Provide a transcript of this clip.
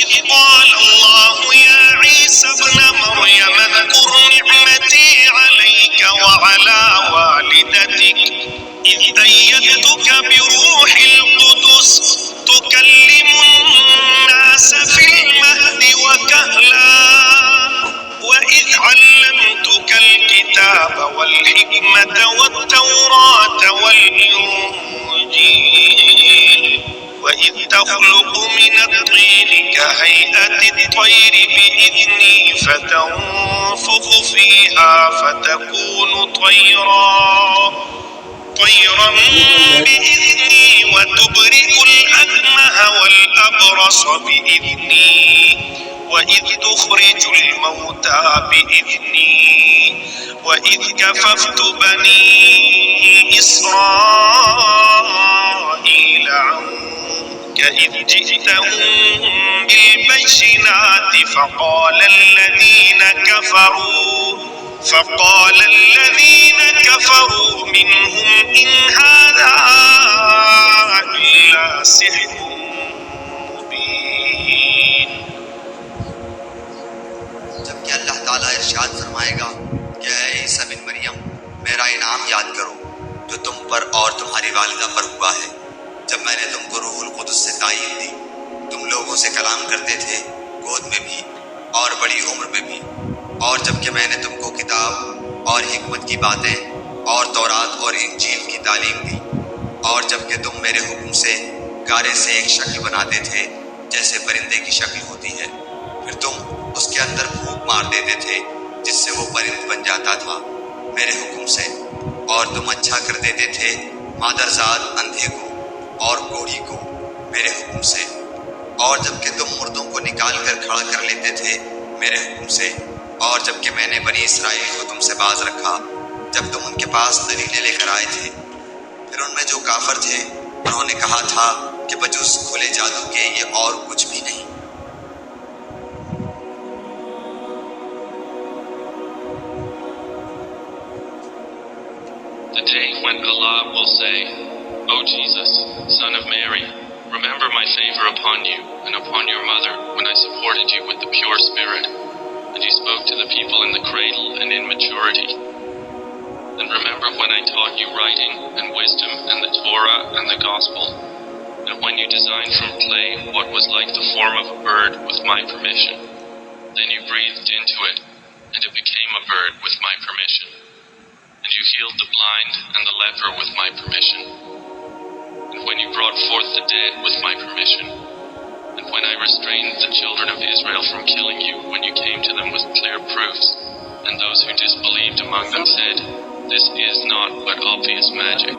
وإذ قال الله يا عيسى ابن مريم اذكر نعمتي عليك وعلى والدتك إذ أيدتك بروح القدس تكلم الناس في المهد وكهلا وإذ علمتك الكتاب والحكمة والتوراة والإنجيل وإذ تخلق من الطين كهيئة الطير بإذني فتنفخ فيها فتكون طيرا بإذني وتبرئ الأكمه والأبرص بإذني وإذ تخرج الموتى بإذني وإذ كففت بني إسرائيل عنك إذ جئتهم بالبينات فقال الذين كفروا منهم إن هذا إلا سحر مبين. جبکہ اللہ تعالیٰ ارشاد فرمائے گا کہ اے عیسیٰ بن مریم میرا انعام یاد کرو جو تم پر اور تمہاری والدہ پر ہوا ہے جب میں نے تم کو روح القدس سے تعلیم دی. تم لوگوں سے کلام کرتے تھے گود میں بھی اور بڑی عمر میں بھی. اور جب کہ میں نے تم کو کتاب اور حکمت کی باتیں اور تورات اور انجیل کی تعلیم دی. اور جب کہ تم میرے حکم سے گارے سے ایک شکل بناتے تھے جیسے پرندے کی شکل ہوتی ہے پھر تم اس کے اندر پھونک مار دیتے تھے جس سے وہ پرند بن جاتا تھا میرے حکم سے. اور تم اچھا کر دیتے تھے مادرزاد اندھے کو اور کوڑھی کو میرے حکم سے. اور جب کہ تم مردوں کو نکال کر کھڑا کر لیتے تھے میرے حکم سے. اور جب کہ میں نے بنی اسرائیل کو تم سے باز رکھا جب تم ان کے پاس دلیلیں لے کر آئے تھے. پھر ان میں جو کافر تھے انہوں نے کہا تھا کہ بجز کھلے جادو کے یہ اور کچھ بھی نہیں. The day when Allah will say, O Jesus, son of Mary, remember my favor upon you and upon your mother when I supported you with the pure spirit, and you spoke to the people in the cradle and in maturity. And remember when I taught you writing and wisdom and the Torah and the gospel, and when you designed from clay what was like the form of a bird with my permission. Then you breathed into it, and it became a bird with my permission. And you healed the blind and the leper with my permission. And when you brought forth the dead with my permission. And when I restrained the children of Israel from killing you when you came to them with clear proofs. And those who disbelieved among them said, This is not but obvious magic.